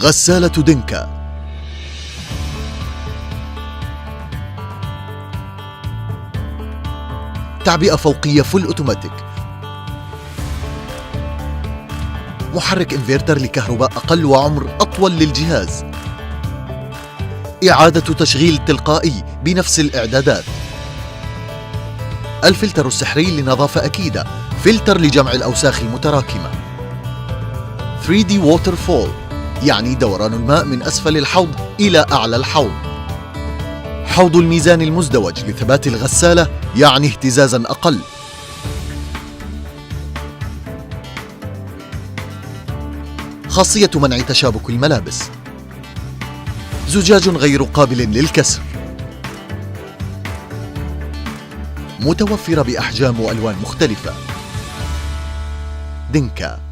غسالة دينكا. تعبئة فوقية فول أوتوماتيك. محرك انفرتر لكهرباء أقل وعمر أطول للجهاز. إعادة تشغيل تلقائي بنفس الإعدادات. الفلتر السحري لنظافة أكيدة، فلتر لجمع الأوساخ المتراكمة. 3D Waterfall، يعني دوران الماء من أسفل الحوض إلى أعلى الحوض. حوض الميزان المزدوج لثبات الغسالة، يعني اهتزازاً أقل. خاصية منع تشابك الملابس. زجاج غير قابل للكسر. متوفرة بأحجام وألوان مختلفة. دينكا.